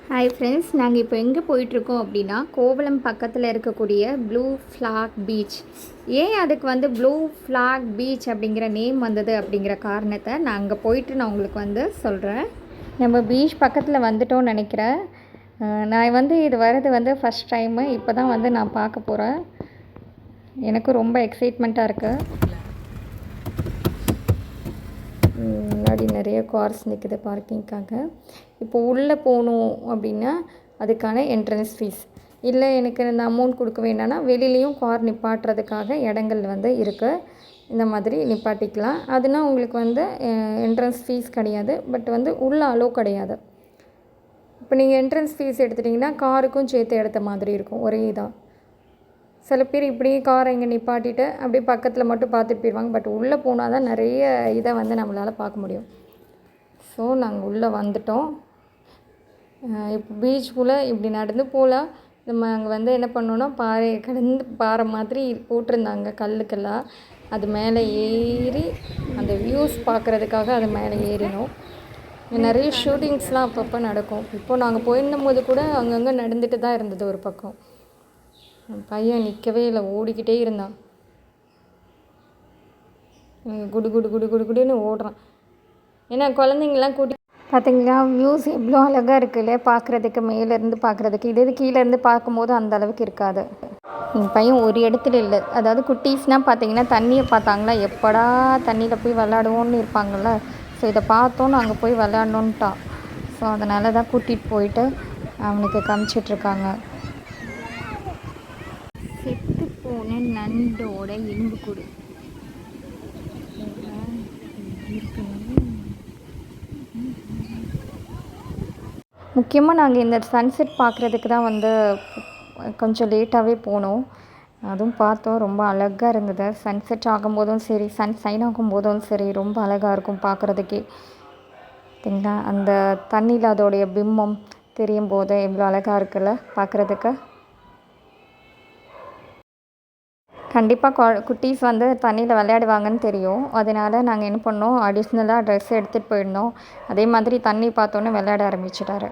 Hi friends, நாங்கள் இப்போ எங்கே போயிட்டுருக்கோம் அப்படின்னா கோவளம் பக்கத்தில் இருக்கக்கூடிய ப்ளூ ஃப்ளாக் பீச். ஏன் அதுக்கு வந்து ப்ளூ ஃப்ளாக் பீச் அப்படிங்கிற நேம் வந்தது அப்படிங்கிற காரணத்தை நான் அங்கே போயிட்டு நான் உங்களுக்கு வந்து சொல்கிறேன். நம்ம பீச் பக்கத்தில் வந்துட்டோம்னு நினைக்கிறேன். நான் வந்து இது வர்றது வந்து ஃபஸ்ட் டைமு. இப்போ தான் வந்து நான் பார்க்க போகிறேன். எனக்கும் ரொம்ப எக்ஸைட்மெண்ட்டாக இருக்குது. முன்னாடி நிறைய கார்ஸ் நிற்குது பார்க்கிங்காக. இப்போ உள்ளே போகணும் அப்படின்னா அதுக்கான என்ட்ரன்ஸ் ஃபீஸ் இல்லை. எனக்கு இந்த அமௌண்ட் கொடுக்க வேண்டாம்னா வெளியிலையும் கார் நிப்பாட்டுறதுக்காக இடங்கள் வந்து இருக்குது. இந்த மாதிரி நிப்பாட்டிக்கலாம். அதுனா உங்களுக்கு வந்து என்ட்ரன்ஸ் ஃபீஸ் கிடையாது. பட் வந்து உள்ளே அலோ கிடையாது. இப்போ நீங்கள் என்ட்ரன்ஸ் ஃபீஸ் எடுத்துட்டிங்கன்னா காருக்கும் சேர்த்து எடுத்த மாதிரி இருக்கும். ஒரே இதாக சில பேர் இப்படியே காரை இங்கே நிப்பாட்டிட்டு அப்படியே பக்கத்தில் மட்டும் பார்த்துட்டு போயிடுவாங்க. பட் உள்ளே போனால் தான் நிறைய இதை வந்து நம்மளால் பார்க்க முடியும். ஸோ நாங்கள் உள்ளே வந்துட்டோம். இப்போ பீச்சுக்குள்ளே இப்படி நடந்து போகலாம். நம்ம அங்கே வந்து என்ன பண்ணோன்னா பாறை கடந்து பாறை மாதிரி போட்டிருந்தாங்க கல்லுக்கெல்லாம். அது மேலே ஏறி அந்த வியூஸ் பார்க்குறதுக்காக அது மேலே ஏறினோம். நிறைய ஷூட்டிங்ஸ்லாம் அப்பப்போ நடக்கும். இப்போது நாங்கள் போயிருந்தபோது கூட அங்கங்கே நடந்துட்டு தான் இருந்தது. ஒரு பக்கம் பையன் நிற்கவே இல்லை, ஓடிக்கிட்டே இருந்தான். குடு குடு குடு குடு குடுன்னு ஓடுறான். ஏன்னா குழந்தைங்களாம் கூட்டி பார்த்தீங்களா, வியூஸ் எவ்வளோ அழகாக இருக்குது இல்லையா பார்க்குறதுக்கு. மேலேருந்து பார்க்குறதுக்கு இதே கீழேருந்து பார்க்கும்போது அந்த அளவுக்கு இருக்காது. எங்கள் பையன் ஒரு இடத்துல இல்லை. அதாவது குட்டீஸ்னால் பார்த்தீங்கன்னா தண்ணியை பார்த்தாங்களா, எப்படா தண்ணியில் போய் விளாடுவோன்னு இருப்பாங்கள்ல. ஸோ இதை பார்த்தோன்னு அங்கே போய் விளாடணுன்ட்டான். ஸோ அதனால தான் கூட்டிகிட்டு போயிட்டு அவனுக்கு காமிச்சிட்ருக்காங்க. செத்து போன நண்டோட எலும்பு கூடு முக்கியமாக நாங்கள் இந்த சன்செட் பார்க்குறதுக்கு தான் வந்து கொஞ்சம் லேட்டாகவே போனோம். அதுவும் பார்த்தோம், ரொம்ப அழகாக இருந்தது. சன்செட் ஆகும்போதும் சரி, சன் சைன் ஆகும்போதும் சரி, ரொம்ப அழகாக இருக்கும் பார்க்குறதுக்கே. சரிங்களா, அந்த தண்ணியில் அதோடைய பிம்பம் தெரியும் போது எவ்வளோ அழகாக இருக்குல்ல பார்க்குறதுக்கு. கண்டிப்பாக குட்டீஸ் வந்து தண்ணியில் விளையாடுவாங்கன்னு தெரியும். அதனால் நாங்கள் என்ன பண்ணோம், அடிஷ்னலாக ட்ரெஸ் எடுத்துகிட்டு போயிருந்தோம். அதே மாதிரி தண்ணி பார்த்தோன்னே விளையாட ஆரம்பிச்சிட்டாரு.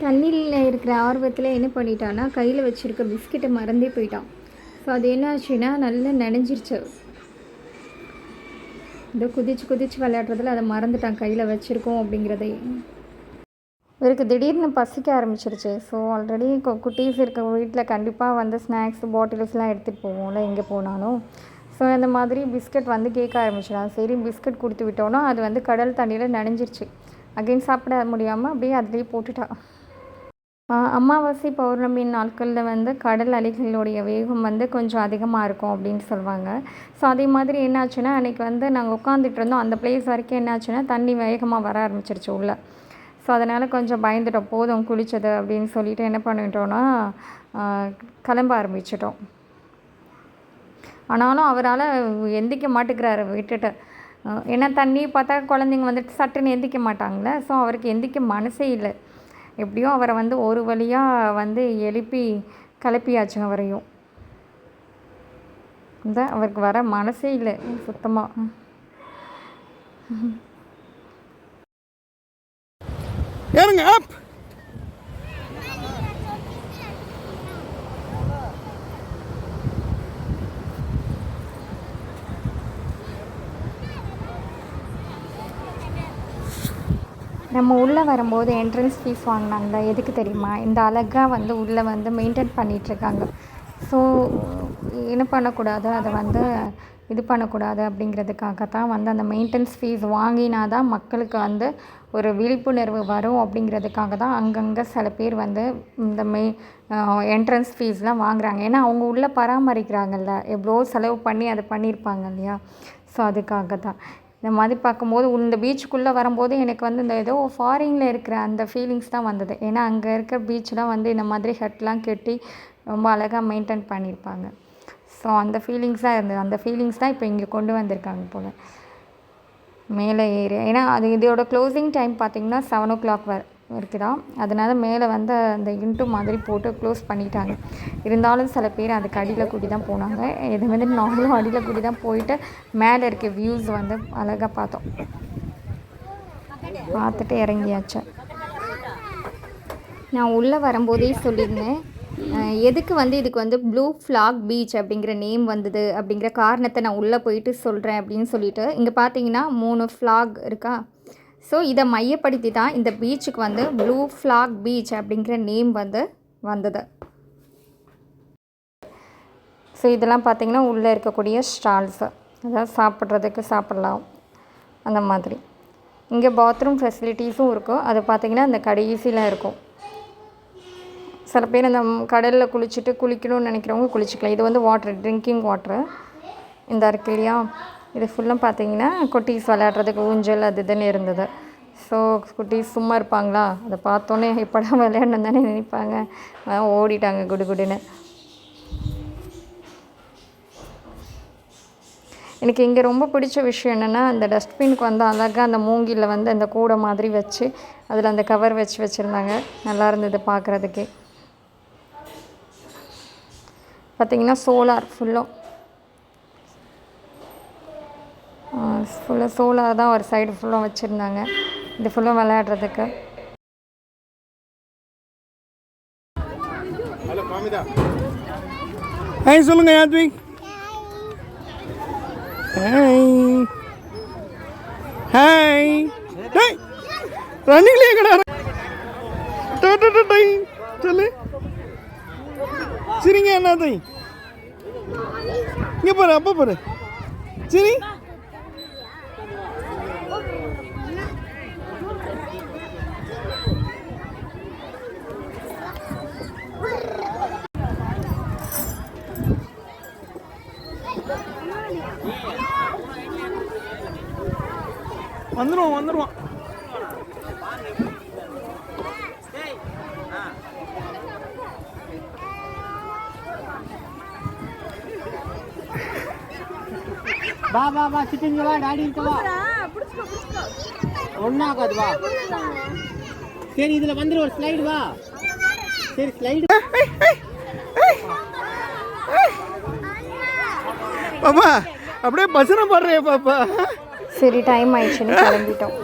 தண்ணியில் இருக்கிற ஆர்வத்தில் என்ன பண்ணிட்டான்னா கையில் வச்சுருக்க பிஸ்கெட்டை மறந்தே போயிட்டான். ஸோ அது என்ன ஆச்சுன்னா நல்லா நனைஞ்சிருச்சு. இந்த குதிச்சு குதிச்சு விளையாடுறதுல அதை மறந்துட்டான் கையில் வச்சுருக்கோம் அப்படிங்கிறதே. இவருக்கு திடீர்னு பசிக்க ஆரம்பிச்சிருச்சு. ஸோ ஆல்ரெடி குட்டீஸ் இருக்க வீட்டில் கண்டிப்பாக வந்து ஸ்நாக்ஸ் பாட்டில்ஸ்லாம் எடுத்துகிட்டு போவோம்ல எங்கே போனாலும். ஸோ அந்த மாதிரி பிஸ்கட் வந்து கேட்க ஆரம்பிச்சிடான். சரி பிஸ்கட் கொடுத்து விட்டோன்னா அது வந்து கடல் தண்ணியில் நனைஞ்சிருச்சு. அகைன் சாப்பிட முடியாமல் அப்படியே அதுலேயே போட்டுட்டா. அமாவாசை பௌர்ணமி நாட்களில் வந்து கடல் அலைகளுடைய வேகம் வந்து கொஞ்சம் அதிகமாக இருக்கும் அப்படின்னு சொல்லுவாங்க. ஸோ அதே மாதிரி என்னாச்சுன்னா அன்றைக்கி வந்து நாங்கள் உட்காந்துட்டு இருந்தோம். அந்த பிளேஸ் வரைக்கும் என்னாச்சுன்னா தண்ணி வேகமாக வர ஆரம்பிச்சிருச்சு உள்ளே. ஸோ அதனால் கொஞ்சம் பயந்துட்டோம். போதும் குளித்தது அப்படின்னு சொல்லிவிட்டு என்ன பண்ணிட்டோன்னா கிளம்ப ஆரம்பிச்சிட்டோம். ஆனாலும் அவரால் எந்திரிக்க மாட்டேங்கிறாரு விட்டுட்டு. ஏன்னா தண்ணி பார்த்தா குழந்தைங்க வந்துட்டு சட்டுன்னு எந்திரிக்க மாட்டாங்களே. ஸோ அவருக்கு எந்திரிக்க மனசே இல்லை. எப்படியும் அவரை வந்து ஒரு வழியாக வந்து எழுப்பி கிளப்பியாச்சு அவரையும். இந்த அவருக்கு வர மனசே இல்லை சுத்தமாக. ஏறுங்க அப். நம்ம உள்ளே வரும்போது என்ட்ரன்ஸ் ஃபீஸ் வாங்கினாங்களா, எதுக்கு தெரியுமா? இந்த அழகாக வந்து உள்ளே வந்து மெயின்டைன் பண்ணிகிட்ருக்காங்க. ஸோ என்ன பண்ணக்கூடாது, அதை வந்து இது பண்ணக்கூடாது அப்படிங்கிறதுக்காக தான் வந்து அந்த மெயின்டெனன்ஸ் ஃபீஸ் வாங்கினா தான் மக்களுக்கு வந்து ஒரு விழிப்புணர்வு வரும். அப்படிங்கிறதுக்காக தான் அங்கங்கே சில பேர் வந்து இந்த என்ட்ரன்ஸ் ஃபீஸ்லாம் வாங்குகிறாங்க. ஏன்னா அவங்க உள்ளே பராமரிக்கிறாங்கல்ல, எவ்வளோ செலவு பண்ணி அதை பண்ணியிருப்பாங்க இல்லையா. ஸோ அதுக்காக தான் இந்த மாதிரி பார்க்கும்போது இந்த பீச்சுக்குள்ளே வரும்போது எனக்கு வந்து இந்த ஏதோ ஃபாரினில் இருக்கிற அந்த ஃபீலிங்ஸ் தான் வந்தது. ஏன்னா அங்கே இருக்க பீச்செலாம் வந்து இந்த மாதிரி ஹெட்லாம் கட்டி ரொம்ப அழகாக மெயின்டைன் பண்ணியிருப்பாங்க. ஸோ அந்த ஃபீலிங்ஸ் தான் இருந்தது. அந்த ஃபீலிங்ஸ் தான் இப்போ இங்கே கொண்டு வந்திருக்காங்க போல் மேலே ஏறி. ஏன்னா அது இதோட க்ளோசிங் டைம் பார்த்திங்கன்னா 7 o'clock இருக்குதான். அதனால் மேலே வந்து அந்த இன்ட்டு மாதிரி போட்டு க்ளோஸ் பண்ணிட்டாங்க. இருந்தாலும் சில பேர் அதுக்கு அடியில் கூட்டி தான் போனாங்க. இது வந்து நாங்களும் அடியில் கூட்டி தான் போயிட்டு மேலே இருக்க வியூஸ் வந்து அழகாக பார்த்தோம். பார்த்துட்டு இறங்கியாச்சு. நான் உள்ளே வரும்போதே சொல்லியிருந்தேன் எதுக்கு வந்து இதுக்கு வந்து ப்ளூ ஃப்ளாக் பீச் அப்படிங்கிற நேம் வந்தது அப்படிங்கிற காரணத்தை நான் உள்ளே போயிட்டு சொல்கிறேன் அப்படின்னு சொல்லிட்டு இங்கே பார்த்தீங்கன்னா 3 ஃப்ளாக் இருக்கா. ஸோ இதை மையப்படுத்தி தான் இந்த பீச்சுக்கு வந்து ப்ளூ ஃப்ளாக் பீச் அப்படிங்கிற நேம் வந்து வந்தது. ஸோ இதெல்லாம் பார்த்திங்கன்னா உள்ளே இருக்கக்கூடிய ஸ்டால்ஸு, அதாவது சாப்பிட்றதுக்கு சாப்பிட்லாம் அந்த மாதிரி. இங்கே பாத்ரூம் ஃபெசிலிட்டிஸும் இருக்கும். அது பார்த்திங்கன்னா அந்த கடைசியில் இருக்கும். சில பேர் அந்த கடலில் குளிக்கணும்னு நினைக்கிறவங்க குளிச்சுக்கலாம். இது வந்து வாட்டர், ட்ரிங்கிங் வாட்ரு. இந்த இருக்கு இல்லையா, இது ஃபுல்லாக பார்த்திங்கன்னா குட்டீஸ் விளையாடுறதுக்கு ஊஞ்சல் அது இதுன்னு இருந்தது. ஸோ குட்டீஸ் சும்மா இருப்பாங்களா, அதை பார்த்தோன்னே எப்படா விளையாடணும் தானே நினைப்பாங்க. ஓடிட்டாங்க குடுகுடுன்னு. எனக்கு இங்கே ரொம்ப பிடிச்ச விஷயம் என்னென்னா, அந்த டஸ்ட்பினுக்கு வந்து அழகாக அந்த மூங்கில் வந்து அந்த கூடை மாதிரி வச்சு அதில் அந்த கவர் வச்சுருந்தாங்க. நல்லா இருந்தது பார்க்குறதுக்கே. பார்த்திங்கன்னா சோலார் ஃபுல்லாக சோலார் தான் ஒரு சைடு ஃபுல்லாக வச்சுருந்தாங்க. இது ஃபுல்லாக விளையாடுறதுக்கு. ஹாய் சொல்லுங்க யாத்விக். Hi hi. டேய் ரன்னிங்லயே கடை சொல்லு. சரிங்க என்னது இங்கே பாரு, அப்போ பாரு. சரி வந்துடுவான். வா சிட்டிங்க வா, டாடி இருக்க வா. ஒன்னாகாது வா. சரி இதுல வந்துரு ஒரு ஸ்லைடு வா. சரி ஸ்லைடு. பாப்பா அப்படியே பசனை பாடுறே பாப்பா. சரி டைம் ஆயிடுச்சுன்னு கிளம்பிட்டோம்.